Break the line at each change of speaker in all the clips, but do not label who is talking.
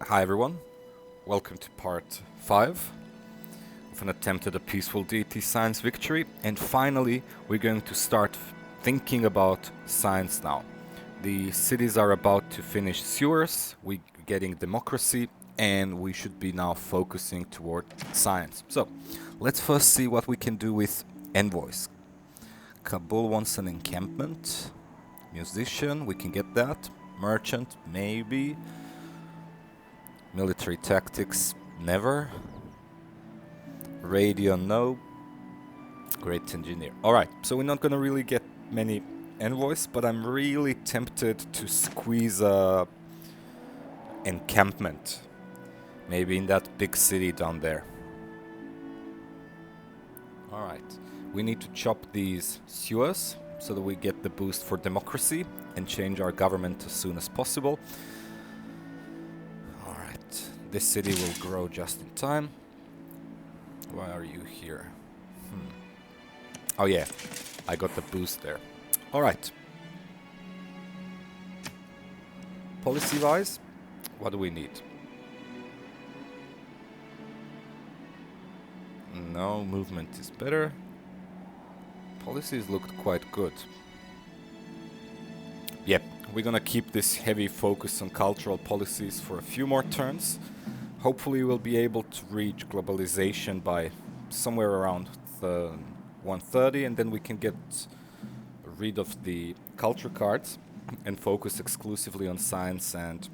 Hi everyone, welcome to part 5 of an attempt at a peaceful deity science victory, and finally we're going to start thinking about science now. The cities are about to finish sewers, we're getting democracy, and we should be now focusing toward science. So let's first see what we can do with envoys. Kabul wants an encampment. Musician, we can get that. Merchant, maybe. Military tactics, never. Radio, no. Great engineer. Alright, so we're not gonna really get many envoys, but I'm really tempted to squeeze a encampment. Maybe in that big city down there. Alright, we need to chop these sewers so that we get the boost for democracy and change our government as soon as possible. Alright, this city will grow just in time. Why are you here? Oh yeah, I got the boost there. Alright. Policy-wise, what do we need? No, movement is better. Policies looked quite good. Yep, we're gonna keep this heavy focus on cultural policies for a few more turns. Hopefully we'll be able to reach globalization by somewhere around 130, and then we can get rid of the culture cards and focus exclusively on science and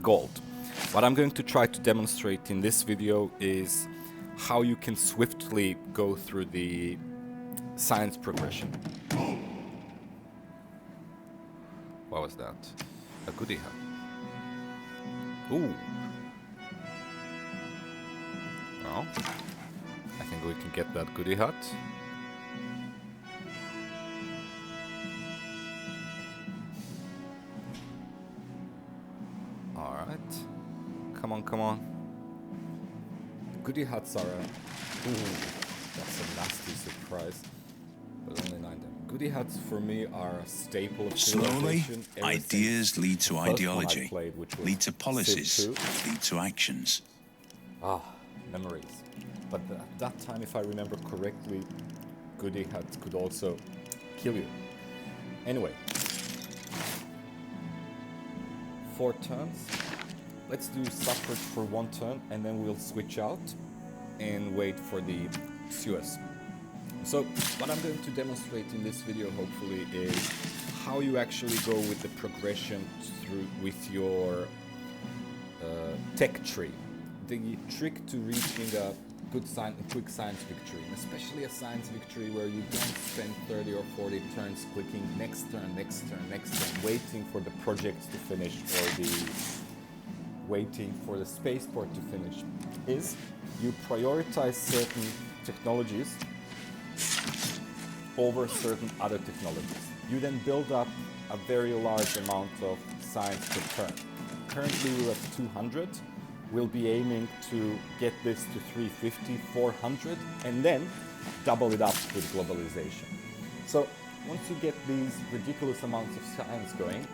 gold. What I'm going to try to demonstrate in this video is how you can swiftly go through the science progression. What was that? A goodie hut. Ooh. Well, I think we can get that goodie hut. Alright. Come on, come on. Goodie huts are that's a nasty surprise. But only 9 them. Goodie huts for me are a staple of
Slowly,
civilization.
ideas lead to ideology, lead to policies,
Civ 2.
lead to actions.
Ah, memories. But at that time, if I remember correctly, goodie huts could also kill you. Anyway. 4 turns. Let's do suffrage for 1 turn, and then we'll switch out and wait for the sewers. So, what I'm going to demonstrate in this video, hopefully, is how you actually go with the progression through with your tech tree. The trick to reaching a quick science victory, and especially a science victory where you don't spend 30 or 40 turns clicking next turn, next turn, next turn, waiting for the projects to finish or waiting for the spaceport to finish, is you prioritize certain technologies over certain other technologies. You then build up a very large amount of science per turn. Currently we're at 200. We'll be aiming to get this to 350, 400, and then double it up with globalization. So once you get these ridiculous amounts of science going,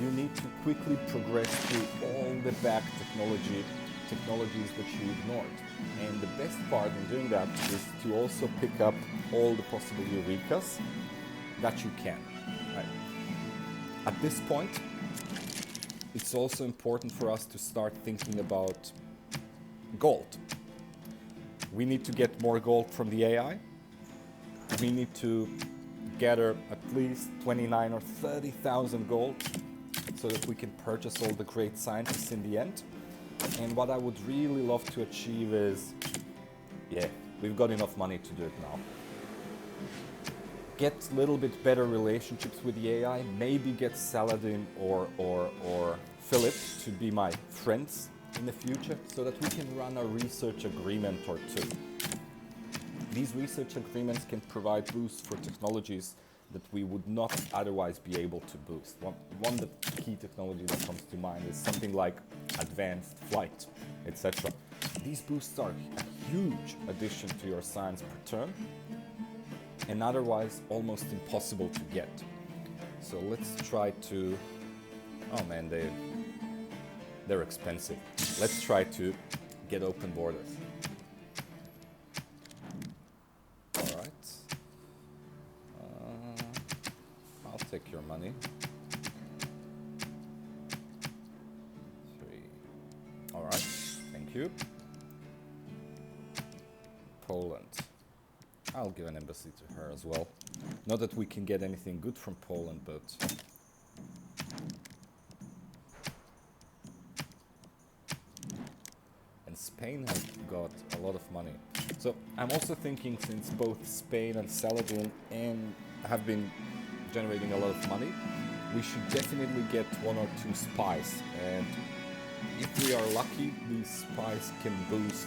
you need to quickly progress through all the back technologies that you ignored. And the best part in doing that is to also pick up all the possible eurekas that you can. Right? At this point, it's also important for us to start thinking about gold. We need to get more gold from the AI. We need to gather at least 29 or 30,000 gold so that we can purchase all the great scientists in the end. And what I would really love to achieve is, yeah, we've got enough money to do it now. Get a little bit better relationships with the AI, maybe get Saladin or Philip to be my friends in the future so that we can run a research agreement or 2. These research agreements can provide boosts for technologies that we would not otherwise be able to boost. One of the key technology that comes to mind is something like advanced flight, etc. These boosts are a huge addition to your science per turn, and otherwise almost impossible to get. So let's try to... Oh man, they're expensive. let's try to get open borders. Alright. I'll take your money. 3. Alright, thank you. Poland. I'll give an embassy to her as well. Not that we can get anything good from Poland, but... And Spain has got a lot of money. So I'm also thinking, since both Spain and Saladin have been generating a lot of money, we should definitely get 1 or 2 spies. And if we are lucky, these spies can boost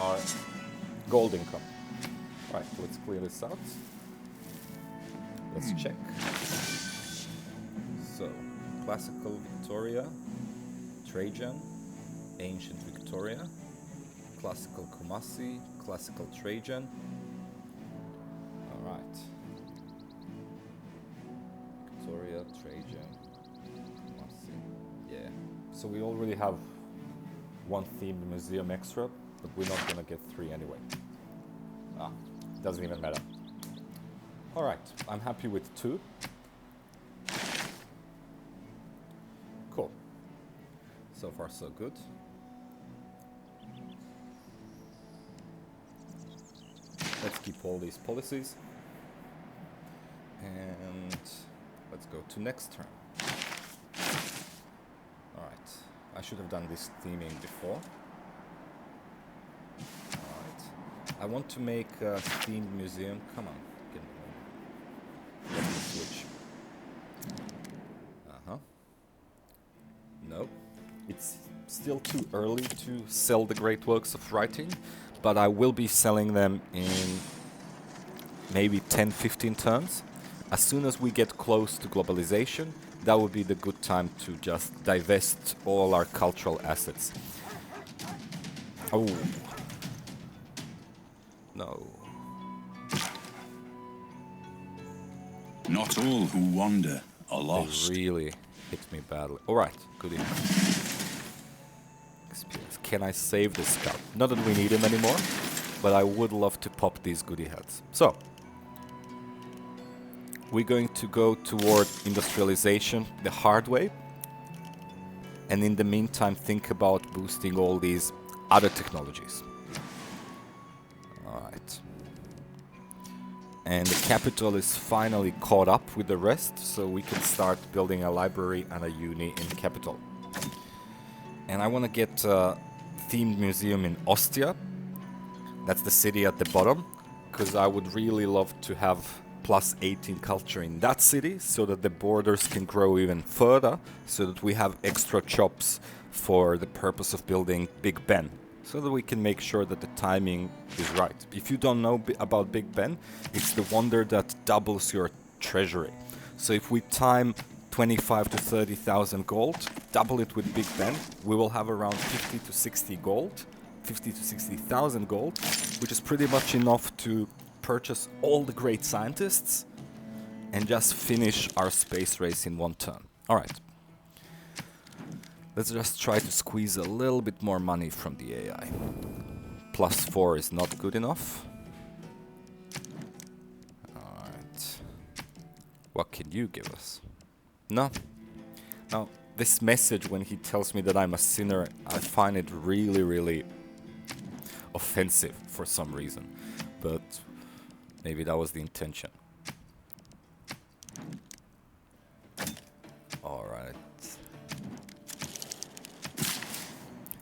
our gold income. Right, let's clear this out. Let's check. So, classical Victoria, Trajan, ancient Victoria, classical Kumasi, classical Trajan. All right. Victoria, Trajan, Kumasi. Yeah. So we already have 1 themed museum extra, but we're not gonna get 3 anyway. Doesn't even matter. All right, I'm happy with 2. Cool. So far, so good. Let's keep all these policies. And let's go to next turn. All right, I should have done this theming before. I want to make a themed museum. Come on, get me. Let me switch. No, it's still too early to sell the great works of writing, but I will be selling them in maybe 10-15 turns. As soon as we get close to globalization, that would be the good time to just divest all our cultural assets. Oh. No.
Not all who wander are lost.
They really hit me badly. Alright, good experience. Can I save this scout? Not that we need him anymore, but I would love to pop these goodie heads. So, we're going to go toward industrialization the hard way. And in the meantime, think about boosting all these other technologies. Alright. And the capital is finally caught up with the rest, so we can start building a library and a uni in the capital. And I want to get a themed museum in Ostia. That's the city at the bottom, because I would really love to have +18 culture in that city, so that the borders can grow even further, so that we have extra chops for the purpose of building Big Ben. So that we can make sure that the timing is right. If you don't know about Big Ben, it's the wonder that doubles your treasury. So if we time 25 to 30,000 gold, double it with Big Ben, we will have around 50 to 60 gold, 50 to 60,000 gold, which is pretty much enough to purchase all the great scientists and just finish our space race in 1 turn. All right. Let's just try to squeeze a little bit more money from the AI. +4 is not good enough. Alright. What can you give us? No. Now, this message when he tells me that I'm a sinner, I find it really, really offensive for some reason. But maybe that was the intention. Alright.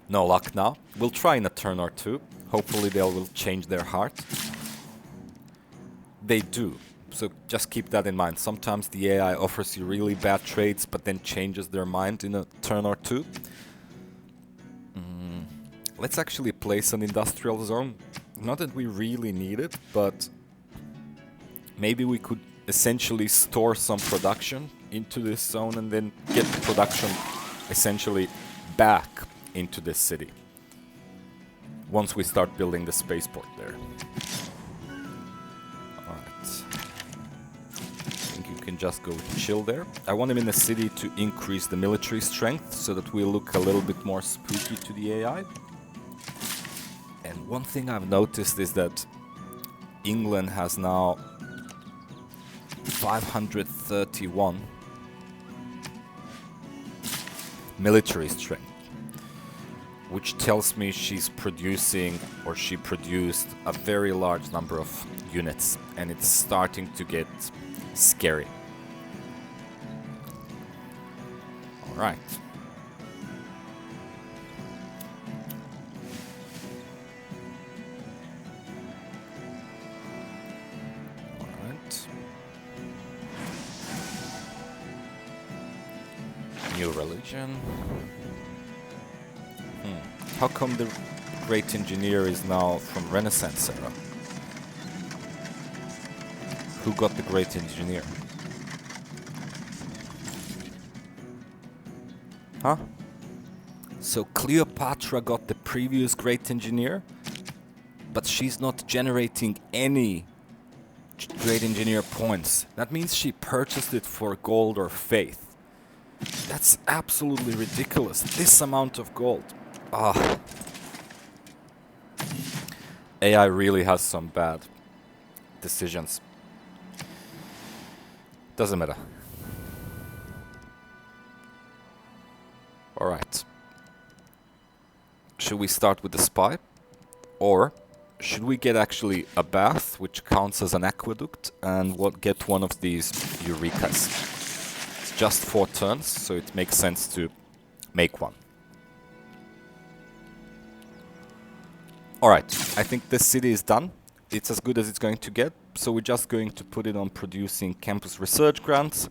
No luck now. We'll try in a turn or 2. Hopefully they will change their heart. They do. So just keep that in mind. Sometimes the AI offers you really bad trades, but then changes their mind in a turn or 2. Let's actually place an industrial zone. Not that we really need it, but maybe we could essentially store some production into this zone and then get the production essentially back into this city once we start building the spaceport there. Alright. I think you can just go chill there. I want him in the city to increase the military strength so that we look a little bit more spooky to the AI. And one thing I've noticed is that England has now 531 military strength, which tells me she's producing, or she produced, a very large number of units, and it's starting to get scary. All right. New religion. How come the great engineer is now from Renaissance era? Who got the great engineer? Huh? So Cleopatra got the previous great engineer, but she's not generating any great engineer points. That means she purchased it for gold or faith. That's absolutely ridiculous. This amount of gold. Ah. AI really has some bad decisions. Doesn't matter. Alright. Should we start with the spy? Or should we get actually a bath, which counts as an aqueduct, and get one of these Eurekas? It's just 4 turns, so it makes sense to make one. Alright, I think this city is done. It's as good as it's going to get, so we're just going to put it on producing campus research grants,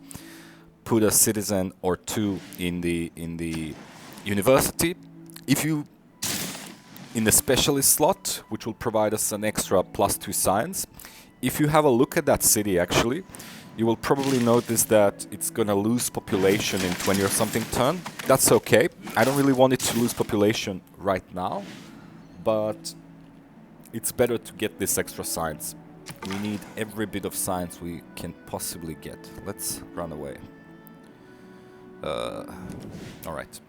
put a citizen or 2 in the university. If you in the specialist slot, which will provide us an extra +2 science. If you have a look at that city, actually, you will probably notice that it's gonna lose population in 20 or something turn. That's okay. I don't really want it to lose population right now, but it's better to get this extra science. We need every bit of science we can possibly get. Let's run away. All right.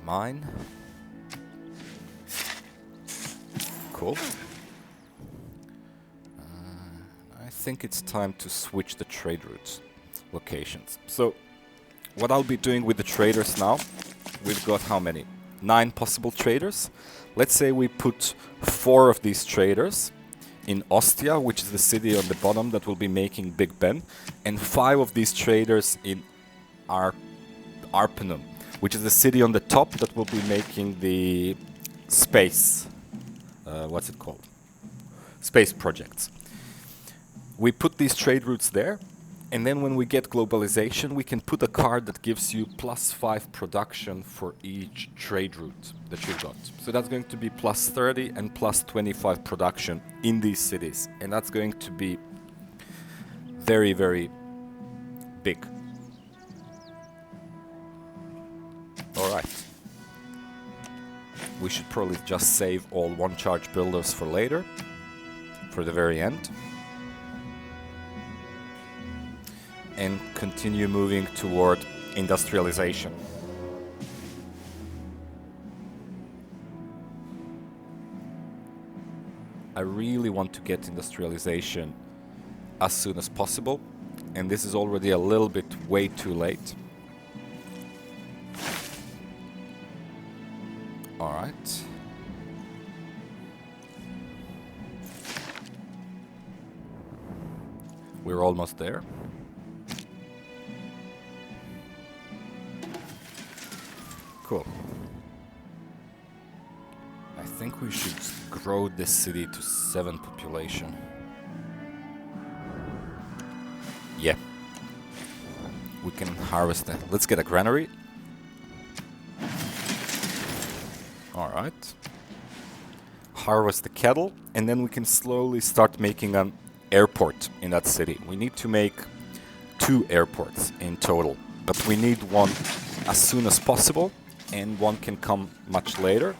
Mine. Cool. I think it's time to switch the trade routes locations. So what I'll be doing with the traders now, we've got how many? 9 possible traders. Let's say we put 4 of these traders in Ostia, which is the city on the bottom that will be making Big Ben, and 5 of these traders in Arpinum, which is the city on the top that will be making the space, what's it called? Space projects. We put these trade routes there, and then when we get globalization, we can put a card that gives you +5 production for each trade route that you've got. So that's going to be +30 and +25 production in these cities, and that's going to be very, very big. Alright. We should probably just save all 1-charge builders for later, for the very end. And continue moving toward industrialization. I really want to get industrialization as soon as possible, and this is already a little bit way too late. Alright. We're almost there. Cool. I think we should grow this city to 7 population. Yeah. We can harvest it. Let's get a granary. Alright. Harvest the cattle, and then we can slowly start making an airport in that city. We need to make 2 airports in total, but we need one as soon as possible, and one can come much later.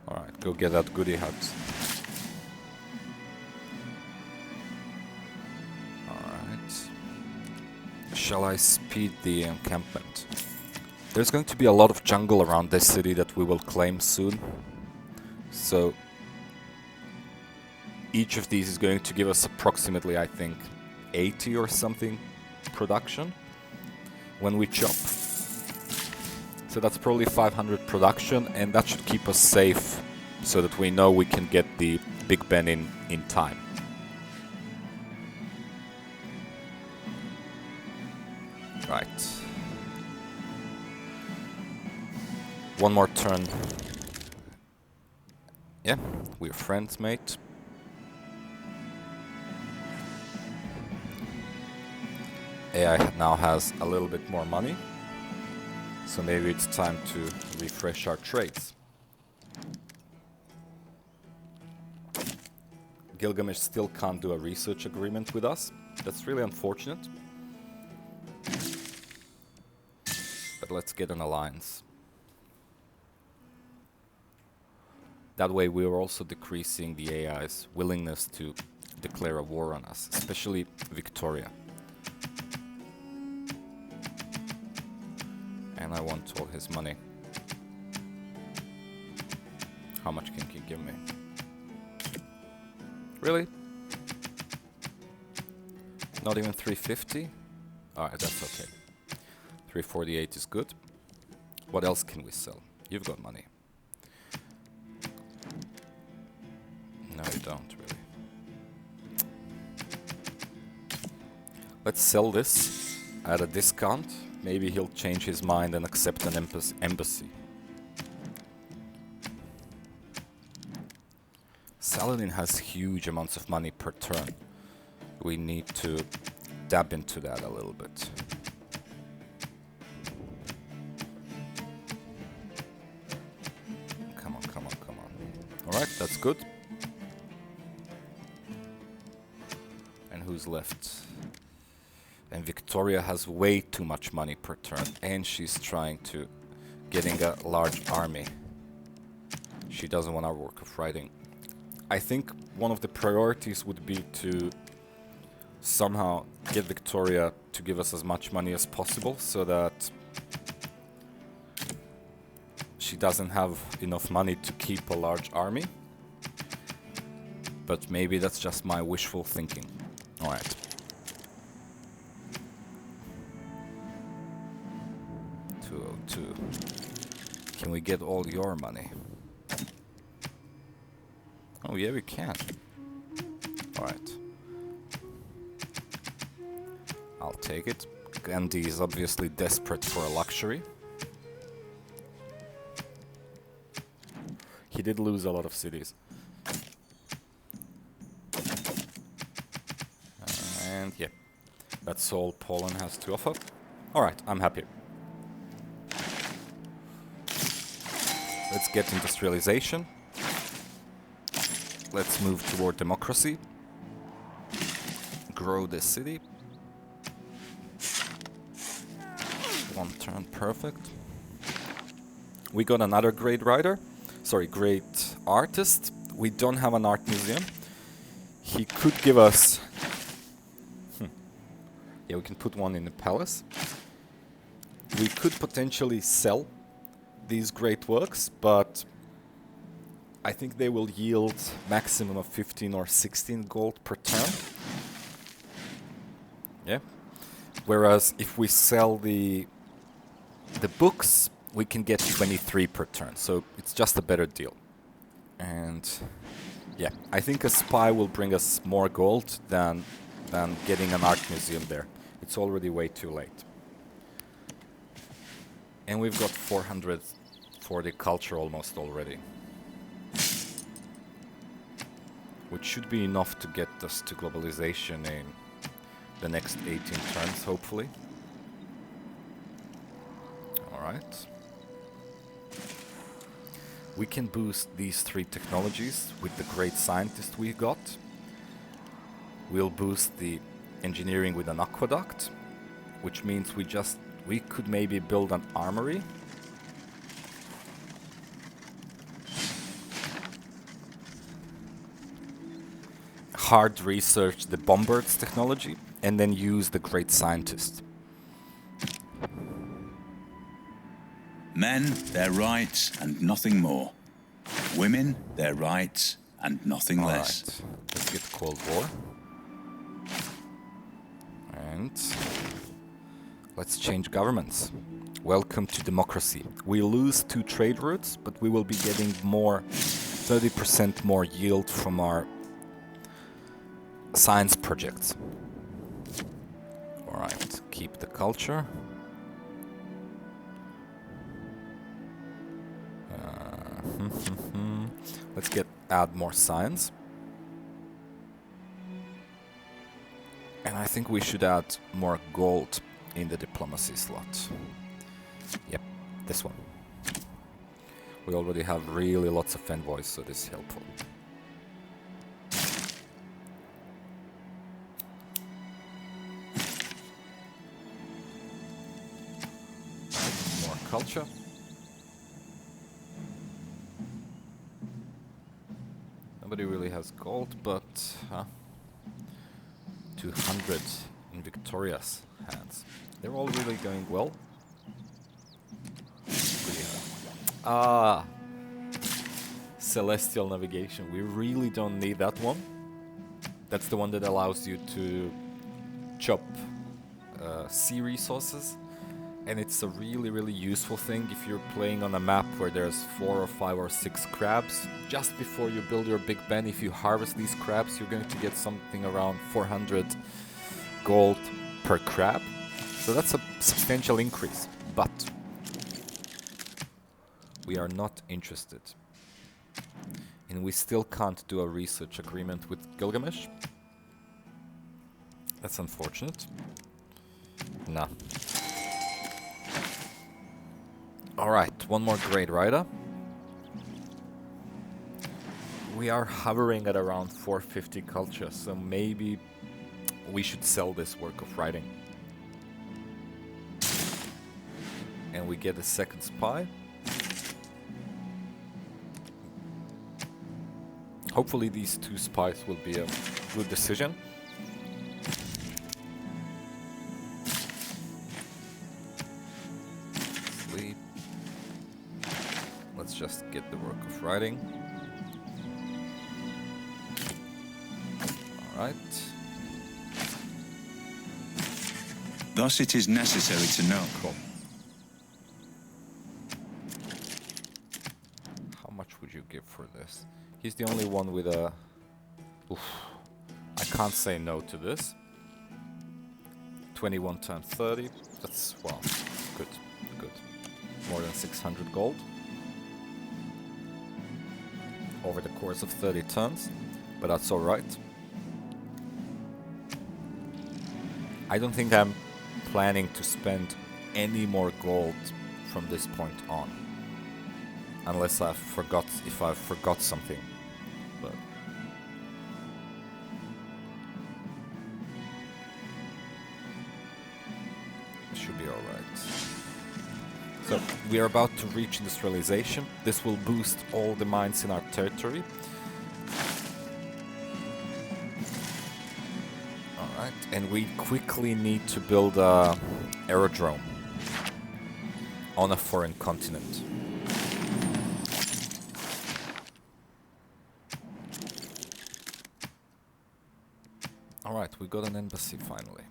Alright, go get that goodie hut. shall I speed the encampment? There's going to be a lot of jungle around this city that we will claim soon. So each of these is going to give us approximately, I think, 80 or something production when we chop. So that's probably 500 production, and that should keep us safe so that we know we can get the Big Ben in time. Right. One more turn. Yeah, we're friends, mate. AI now has a little bit more money, so maybe it's time to refresh our trades. Gilgamesh still can't do a research agreement with us. That's really unfortunate. But let's get an alliance. That way we are also decreasing the AI's willingness to declare a war on us, especially Victoria. And I want all his money. How much can he give me? Really? Not even 350? Alright, that's okay. 348 is good. What else can we sell? You've got money. No, you don't, really. Let's sell this at a discount. Maybe he'll change his mind and accept an embassy. Saladin has huge amounts of money per turn. We need to dab into that a little bit. Come on, come on, come on. Alright, that's good. And who's left? And Victoria has way too much money per turn, and she's trying to getting a large army. She doesn't want our work of writing. I think one of the priorities would be to somehow get Victoria to give us as much money as possible so that she doesn't have enough money to keep a large army. But maybe that's just my wishful thinking. Alright. Can we get all your money? Oh yeah, we can. Alright. I'll take it. Gandhi is obviously desperate for a luxury. He did lose a lot of cities. And yeah, that's all Poland has to offer. Alright, I'm happy. Let's get industrialization. Let's move toward democracy. Grow this city. One turn, perfect. We got another great writer. Sorry, great artist. We don't have an art museum. He could give us... Yeah, we can put one in the palace. We could potentially sell these great works, but I think they will yield maximum of 15 or 16 gold per turn. Yeah. Whereas if we sell the books, we can get 23 per turn. So it's just a better deal. And yeah, I think a spy will bring us more gold than getting an art museum there. It's already way too late. And we've got 400 for the culture almost already. Which should be enough to get us to globalization in the next 18 turns, hopefully. Alright. We can boost these 3 technologies with the great scientist we got. We'll boost the engineering with an aqueduct, which means we could maybe build an armory. Hard research the bombards technology and then use the great scientist.
Men, their rights and nothing more. Women, their rights and nothing less.
Right. Let's get Cold War. And let's change governments. Welcome to democracy. We lose 2 trade routes, but we will be getting more, 30% more yield from our science projects. Alright, keep the culture. Let's add more science. And I think we should add more gold in the diplomacy slot. Yep, this one. We already have really lots of envoys, so this is helpful. More culture. Nobody really has gold, but 200 in Victoria's hands. They're all really going well. Celestial navigation. We really don't need that one. That's the one that allows you to chop sea resources. And it's a really, really useful thing if you're playing on a map where there's 4 or 5 or 6 crabs. Just before you build your big ben, if you harvest these crabs, you're going to get something around 400 gold per crab. So that's a substantial increase, but we are not interested. And we still can't do a research agreement with Gilgamesh. That's unfortunate. Nah. Alright, one more grade rider. We are hovering at around 450 culture, so maybe we should sell this work of writing. And we get a second spy. Hopefully these 2 spies will be a good decision. Sleep. Let's just get the work of writing. Alright.
Thus it is necessary to know.
Cool. How much would you give for this? He's the only one with a... Oof. I can't say no to this. 21 times 30. That's, well, good. Good. More than 600 gold. Over the course of 30 turns. But that's alright. I don't think I'm planning to spend any more gold from this point on. Unless I forgot something. But it should be alright. So we are about to reach industrialization. This will boost all the mines in our territory. Alright, and we quickly need to build a aerodrome on a foreign continent. Alright, we got an embassy finally.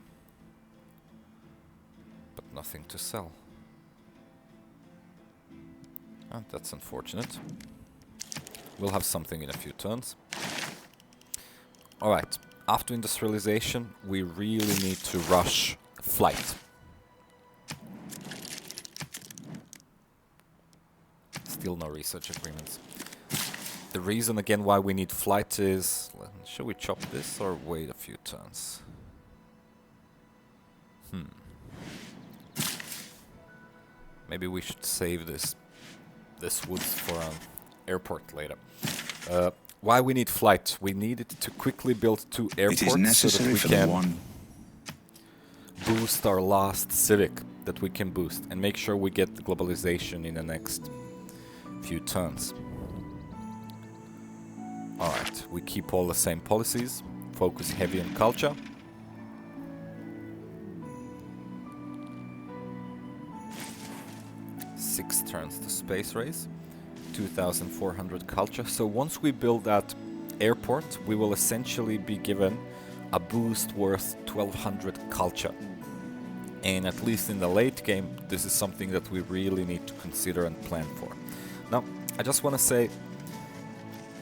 But nothing to sell. Oh, that's unfortunate. We'll have something in a few turns. Alright, after industrialization, we really need to rush flight. Still no research agreements. The reason again why we need flight is... Should we chop this or wait a few turns? Maybe we should save this wood for an airport later. Why we need flight? We needed to quickly build 2 airports so that we can boost our last civic that we can boost and make sure we get the globalization in the next few turns. Alright, we keep all the same policies, focus heavy on culture. turns to space race, 2,400 culture. So once we build that airport, we will essentially be given a boost worth 1,200 culture. And at least in the late game, this is something that we really need to consider and plan for. Now, I just want to say,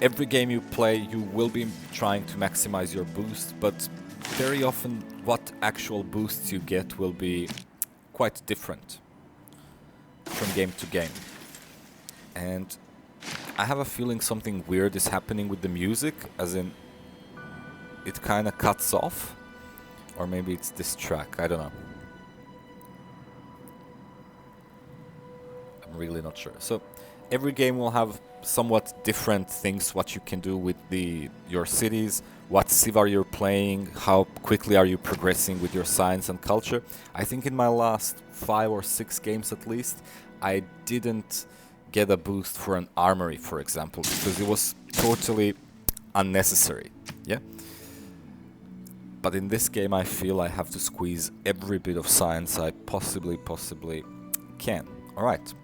every game you play, you will be trying to maximize your boost, but very often what actual boosts you get will be quite different from game to game. And I have a feeling something weird is happening with the music, as in it kind of cuts off, or maybe it's this track, I don't know. I'm really not sure. So every game will have somewhat different things what you can do with your cities, what civ are you playing, how quickly are you progressing with your science and culture. I think in my last 5 or 6 games at least, I didn't get a boost for an armory, for example, because it was totally unnecessary. Yeah. But in this game I feel I have to squeeze every bit of science I possibly can. Alright.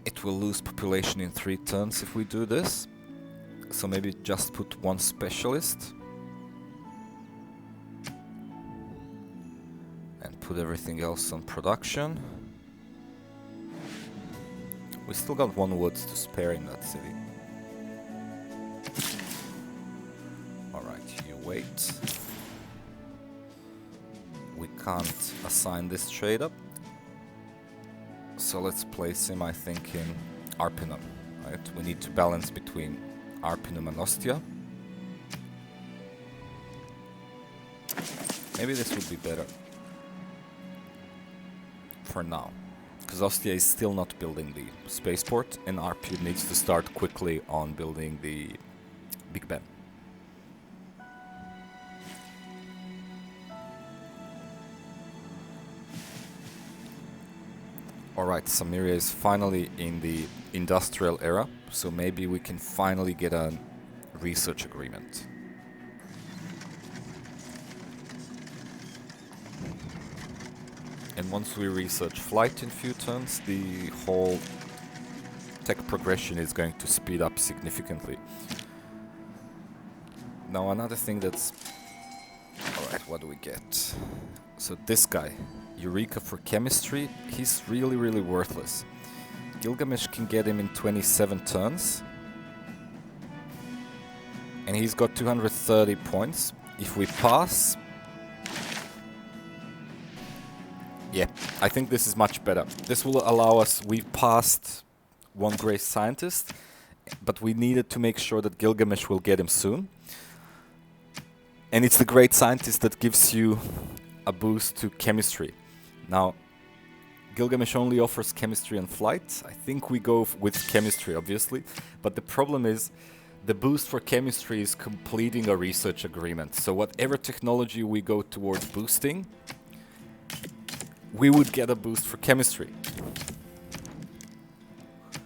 It will lose population in 3 turns if we do this. So maybe just put 1 specialist. And put everything else on production. We still got 1 woods to spare in that city. Alright, you wait. We can't assign this trade up. So let's place him, I think, in Arpinum, right? We need to balance between Arpinum and Ostia. Maybe this would be better for now, because Ostia is still not building the spaceport, and Arpinum needs to start quickly on building the Big Ben. Alright, Samaria is finally in the industrial era, so maybe we can finally get a research agreement. And once we research flight in few turns, the whole tech progression is going to speed up significantly. Now another thing that's... Alright, what do we get? So this guy, Eureka for chemistry, he's really worthless. Gilgamesh can get him in 27 turns. And he's got 230 points. If we pass... Yeah, I think this is much better. This will allow us... We've passed 1 great scientist, but we needed to make sure that Gilgamesh will get him soon. And it's the great scientist that gives you a boost to chemistry. Now, Gilgamesh only offers chemistry and flight. I think we go with chemistry, obviously. But the problem is, the boost for chemistry is completing a research agreement. So whatever technology we go towards boosting, we would get a boost for chemistry.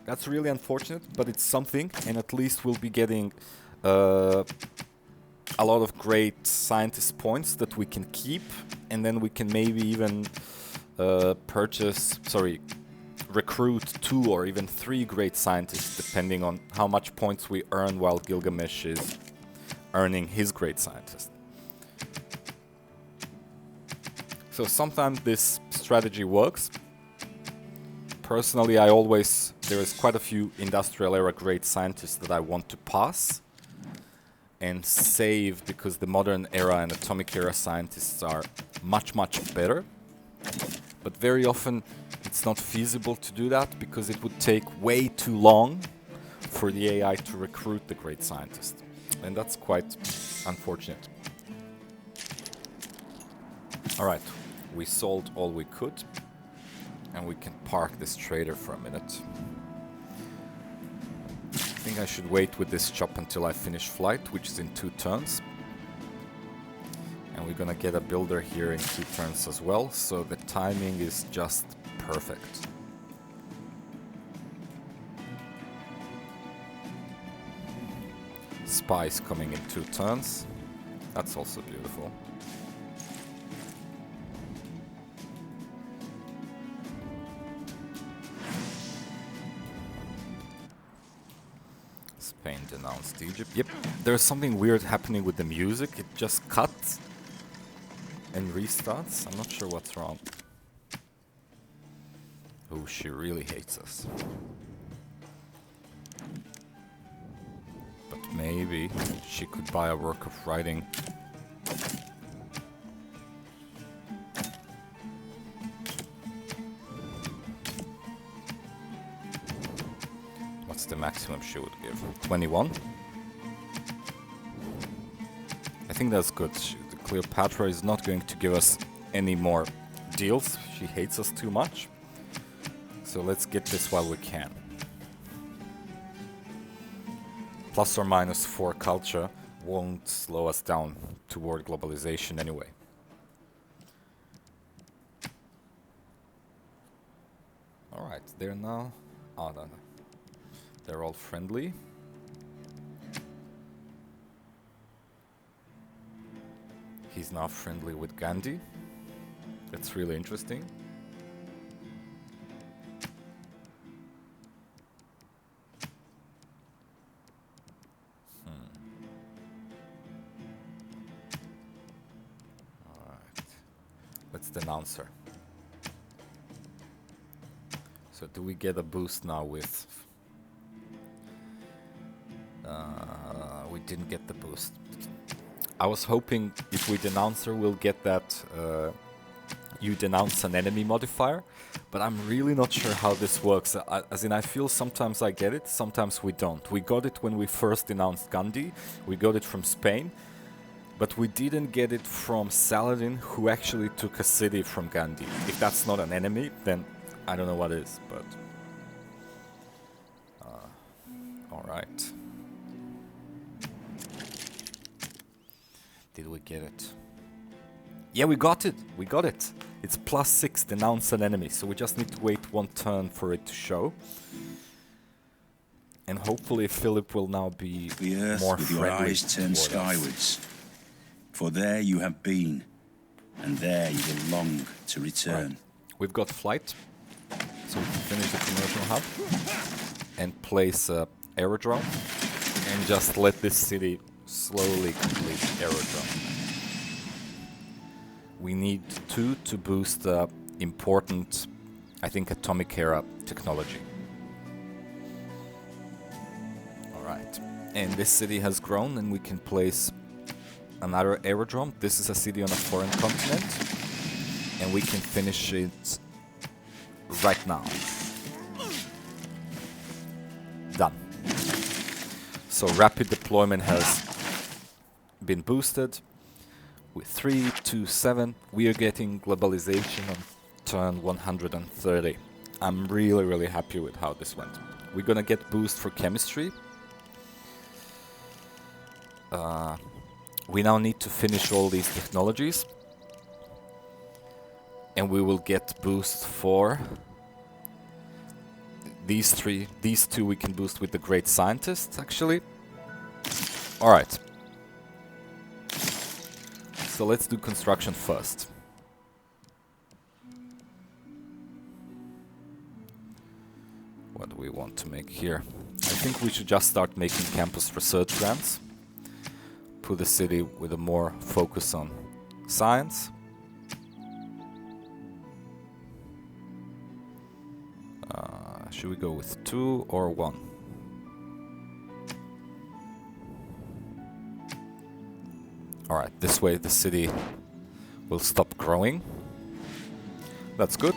That's really unfortunate, but it's something, and at least we'll be getting a lot of great scientist points that we can keep, and then we can maybe even recruit 2 or even 3 great scientists, depending on how much points we earn while Gilgamesh is earning his great scientist. So sometimes this strategy works. Personally, there is quite a few industrial era great scientists that I want to pass and save, because the modern era and atomic era scientists are much better. But very often it's not feasible to do that, because it would take way too long for the AI to recruit the great scientist. And that's quite unfortunate. Alright, we sold all we could, and we can park this trader for a minute. I think I should wait with this chop until I finish flight, which is in 2 turns. And we're gonna get a builder here in 2 turns as well, so the timing is just perfect. Spies coming in 2 turns. That's also beautiful. Spain denounced Egypt. Yep, there's something weird happening with the music. It just cuts and restarts. I'm not sure what's wrong. Oh, she really hates us. But maybe she could buy a work of writing. What's the maximum she would give? 21? I think that's good. Cleopatra is not going to give us any more deals. She hates us too much. So let's get this while we can. Plus or minus 4 culture won't slow us down toward globalization anyway. Alright, they're now... Oh, no. They're all friendly. He's now friendly with Gandhi. That's really interesting. Alright. Let's denounce her. So do we get a boost now with... we didn't get the boost. I was hoping if we denounce her, we'll get that you denounce an enemy modifier, but I'm really not sure how this works. As in, I feel sometimes I get it, sometimes we don't. We got it when we first denounced Gandhi, we got it from Spain, but we didn't get it from Saladin, who actually took a city from Gandhi. If that's not an enemy, then I don't know what is, but... Alright. Did we get it? Yeah, we got it! We got it! It's +6, denounce an enemy, so we just need to wait one turn for it to show. And hopefully Philip will now be
the earth
more
with
friendly
your eyes turned
toward
skywards. For there you have been, and there you will long to return.
Right. We've got flight, so we can finish the commercial hub and place a aerodrome and just let this city slowly complete aerodrome. We need 2 to boost important, I think, atomic era technology. Alright, and this city has grown and we can place another aerodrome. This is a city on a foreign continent and we can finish it right now. Done. So rapid deployment has been boosted with 327. We are getting globalization on turn 130. I'm really happy with how this went. We're gonna get boost for chemistry. We now need to finish all these technologies and we will get boost for these 3. These 2 we can boost with the great scientists, actually. Alright. So let's do construction first. What do we want to make here? I think we should just start making campus research grants. Put the city with a more focus on science. Should we go with 2 or 1? Alright, this way the city will stop growing. That's good.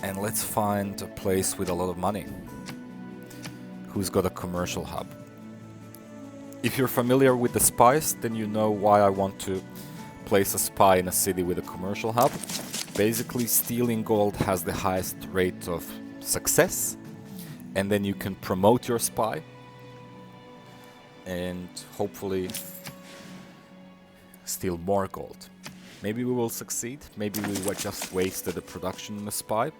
And let's find a place with a lot of money. Who's got a commercial hub? If you're familiar with the spies, then you know why I want to place a spy in a city with a commercial hub. Basically, stealing gold has the highest rate of success, and then you can promote your spy and hopefully steal more gold. Maybe we will succeed, maybe we were just wasted a production in a spy,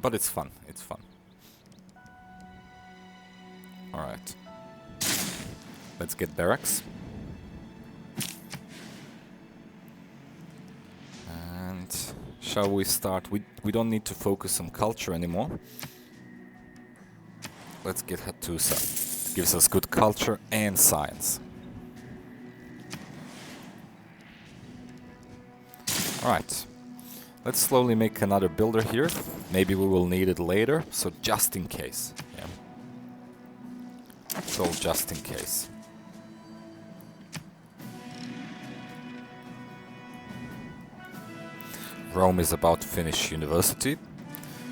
but it's fun, it's fun. Alright, let's get barracks. And shall we start? We don't need to focus on culture anymore. let's get Hattusa. It gives us good culture and science. Alright. Let's slowly make another builder here. Maybe we will need it later, so just in case. Yeah. It's all just in case. Rome is about to finish university,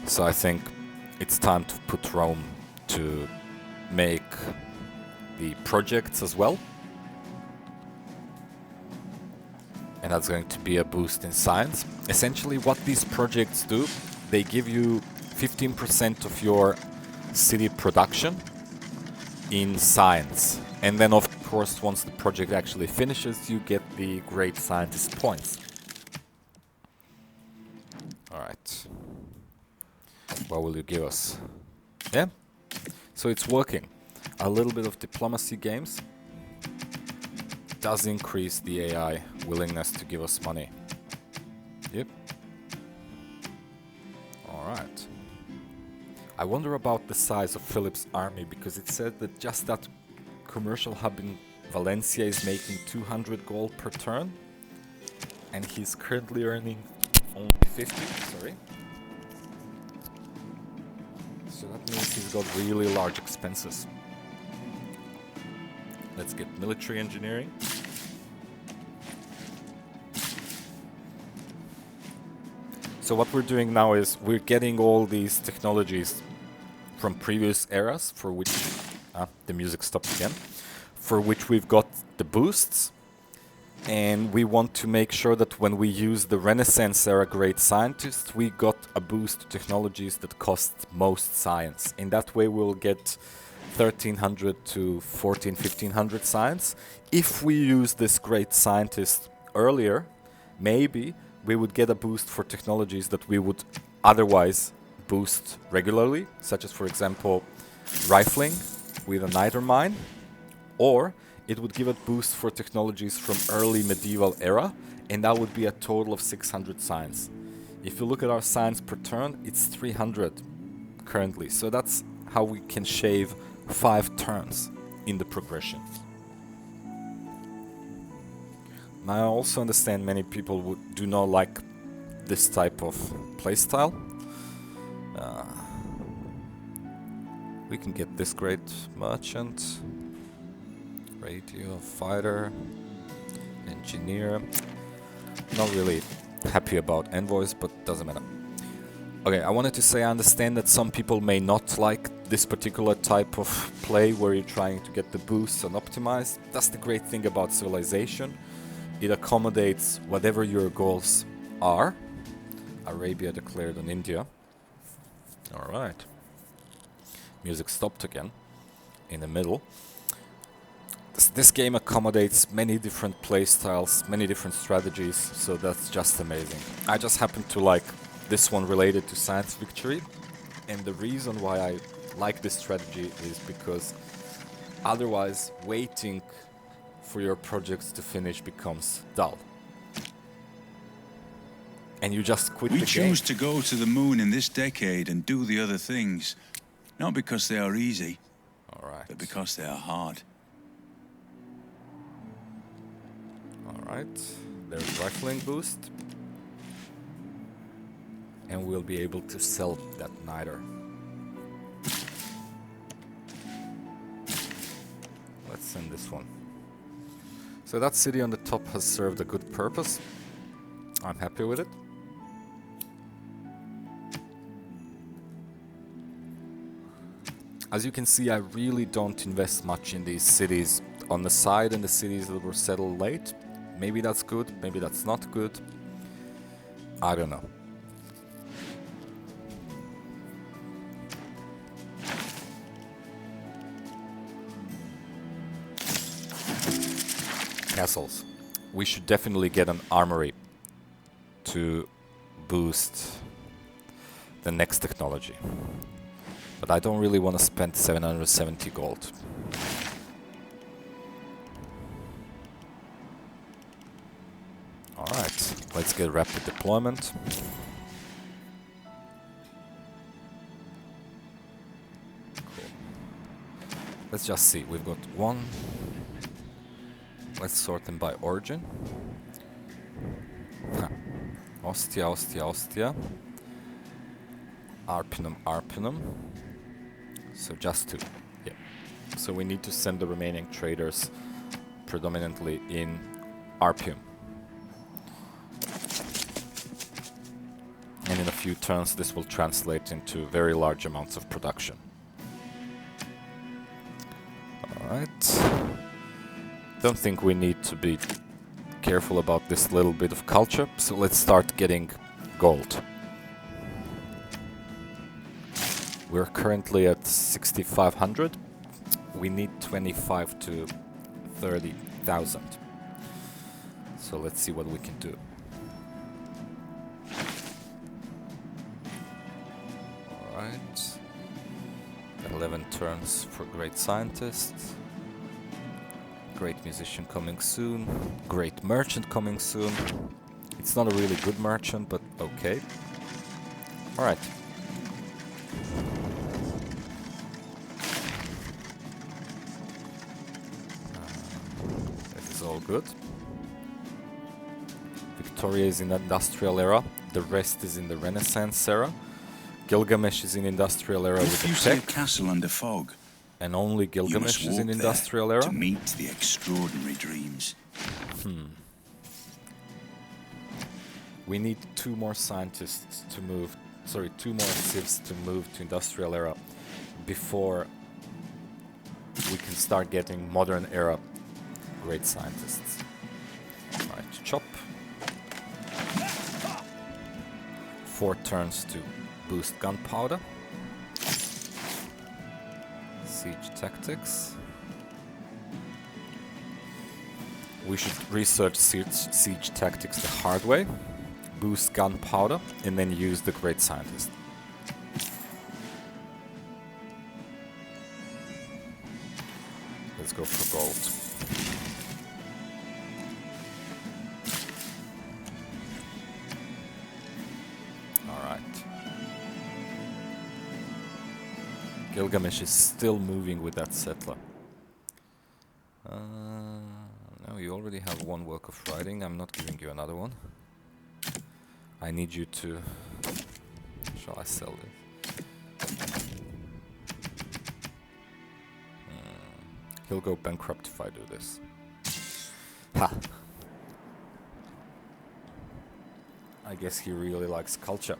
so I think it's time to put Rome to make the projects as well. And that's going to be a boost in science. Essentially what these projects do, they give you 15% of your city production in science. And then of course once the project actually finishes, you get the great scientist points. Alright. What will you give us? Yeah? So it's working. A little bit of diplomacy games does increase the AI willingness to give us money. Yep. Alright. I wonder about the size of Philip's army, because it said that just that commercial hub in Valencia is making 200 gold per turn, and he's currently earning only 50, sorry. So that means he's got really large expenses. Let's get military engineering. So what we're doing now is we're getting all these technologies from previous eras for which the music stopped again, for which we've got the boosts, and we want to make sure that when we use the Renaissance era great scientists, we got a boost to technologies that cost most science. In that way we'll get 1300 to 1500 science. If we use this great scientist earlier, maybe we would get a boost for technologies that we would otherwise boost regularly, such as, for example, rifling with a niter mine, or it would give a boost for technologies from early medieval era, and that would be a total of 600 science. If you look at our science per turn, it's 300 currently, so that's how we can shave 5 turns in the progression. Now I also understand many people do not like this type of playstyle. We can get this great merchant, radio, fighter, engineer. Not really happy about envoys, but doesn't matter. Okay, I wanted to say I understand that some people may not like this particular type of play where you're trying to get the boosts and optimize. That's the great thing about Civilization. It accommodates whatever your goals are. Arabia declared on India. Alright. Music stopped again in the middle. This game accommodates many different play styles, many different strategies, so that's just amazing. I just happen to like this one related to science victory, and the reason why I like this strategy is because otherwise waiting for your projects to finish becomes dull. And you just quit the game.
We choose to go to the moon in this decade and do the other things, not because they are easy, but because they are hard.
Alright, there's rifling boost. And we'll be able to sell that niter. Let's send this one. So that city on the top has served a good purpose. I'm happy with it. As you can see, I really don't invest much in these cities on the side and the cities that were settled late. Maybe that's good, maybe that's not good. I don't know. Castles. We should definitely get an armory to boost the next technology. But I don't really want to spend 770 gold. Alright, let's get rapid deployment. Cool. Let's just see. We've got one. Let's sort them by origin. Huh. Ostia, Ostia, Ostia. Arpinum, Arpinum. So just 2. Yeah. So we need to send the remaining traders predominantly in Arpium. And in a few turns this will translate into very large amounts of production. Alright. Don't think we need to be careful about this little bit of culture, so let's start getting gold. We're currently at 6,500. We need 25 to 30,000. So let's see what we can do. Alright. 11 turns for great scientists. Great musician coming soon. Great merchant coming soon. It's not a really good merchant, but okay. Alright. This is all good. Victoria is in the industrial era. The rest is in the Renaissance era. Gilgamesh is in industrial era with
If you
the
see a
tech.
castle under fog,
And only
you
Gilgamesh
must
is in
walk
industrial
there
era.
to meet the extraordinary dreams.
We need 2 more scientists to move, sorry, 2 more civs to move to industrial era before we can start getting modern era great scientists. Alright, chop. 4 turns to boost gunpowder. Siege tactics. We should research siege tactics the hard way. Boost gunpowder and then use the great scientist. Let's go for gold. Alright. Gilgamesh is still moving with that settler. No, you already have 1 work of writing. I'm not giving you another one. I need you to... Shall I sell this? He'll go bankrupt if I do this. Ha! I guess he really likes culture.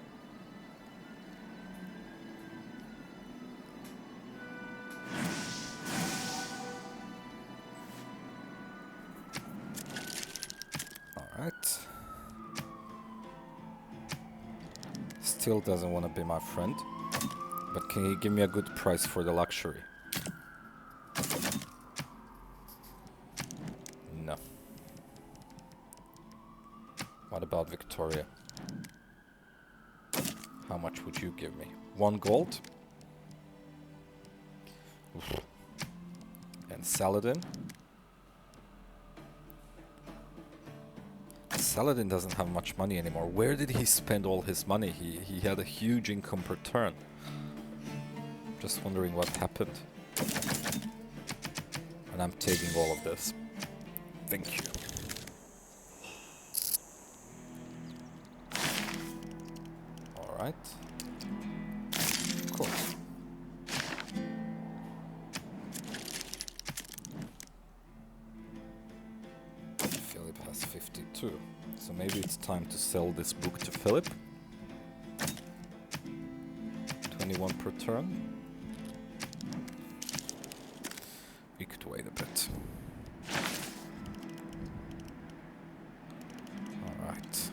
Alright. Still doesn't want to be my friend. But can you give me a good price for the luxury? No. What about Victoria? How much would you give me? 1 gold? Oof. And Saladin? Saladin doesn't have much money anymore. Where did he spend all his money? He had a huge income per turn. Just wondering what happened. And I'm taking all of this. Thank you. Alright. Cool. Philip has 52. So maybe it's time to sell this book to Philip. 21 per turn. We could wait a bit. Alright.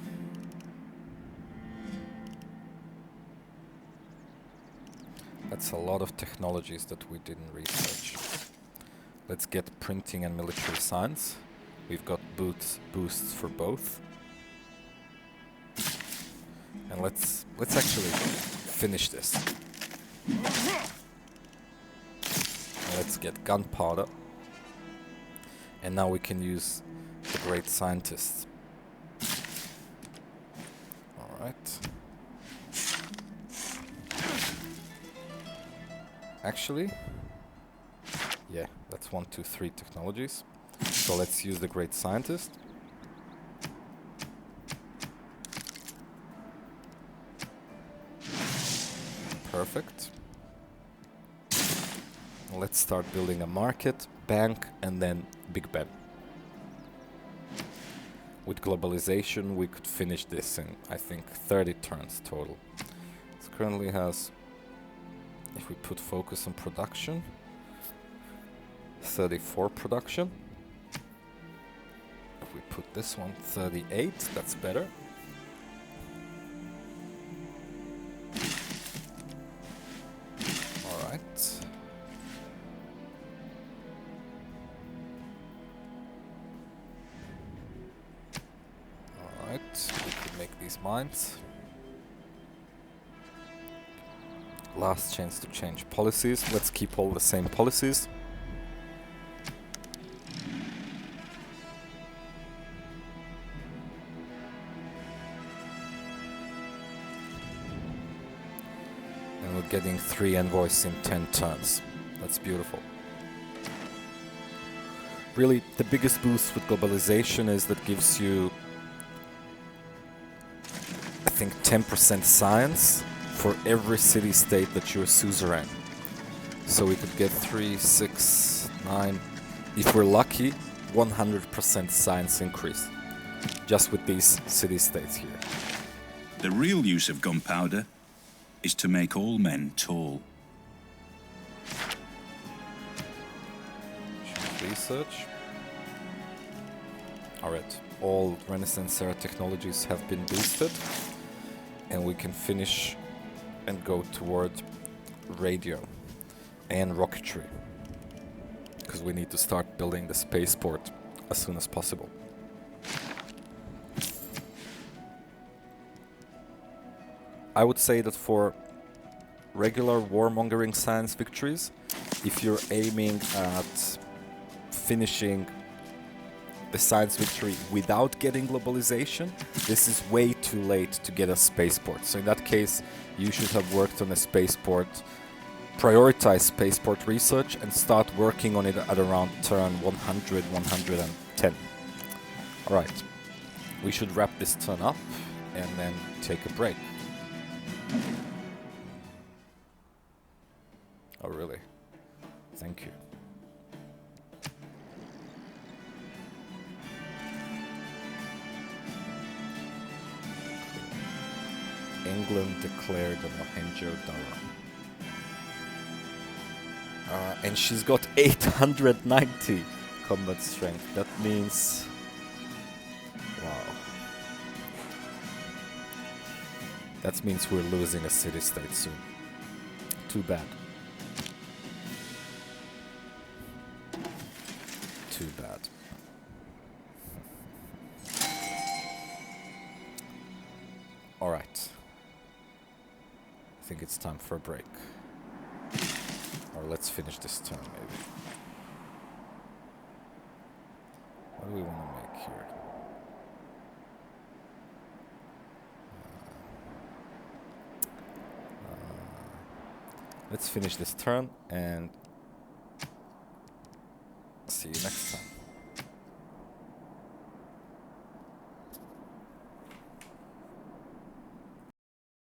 That's a lot of technologies that we didn't research. Let's get printing and military science. We've got boosts for both. And let's actually finish this. Let's get gunpowder. And now we can use the great scientists. Alright. Actually, Yeah, that's 1, 2, 3 technologies. So let's use the great scientist. Perfect. Let's start building a market, bank, and then Big Ben. With globalization, we could finish this in, I think, 30 turns total. It currently has, if we put focus on production, 34 production. If we put this one 38, that's better. All right. All right, we could make these mines. Last chance to change policies. Let's keep all the same policies. And we're getting 3 envoys in 10 turns. That's beautiful. Really, the biggest boost with globalization is that gives you, I think, 10% science for every city-state that you're suzerain. So we could get 3, 6, 9, if we're lucky, 100% science increase just with these city-states here.
The real use of gunpowder is to make all men tall.
Research. Alright, all Renaissance era technologies have been boosted, and we can finish and go toward radio and rocketry, because we need to start building the spaceport as soon as possible. I would say that for regular warmongering science victories, if you're aiming at finishing the science victory without getting globalization, this is way too late to get a spaceport. So in that case, you should have worked on a spaceport, prioritize spaceport research, and start working on it at around turn 100, 110. Alright, we should wrap this turn up and then take a break. Oh really? Thank you. England declared a Mohenjo-Daro. And she's got 890 combat strength. That means... Wow. That means we're losing a city-state soon. Too bad. Too bad. Alright. I think it's time for a break. Or let's finish this turn, maybe. What do we want to make here? Let's finish this turn and see you next time.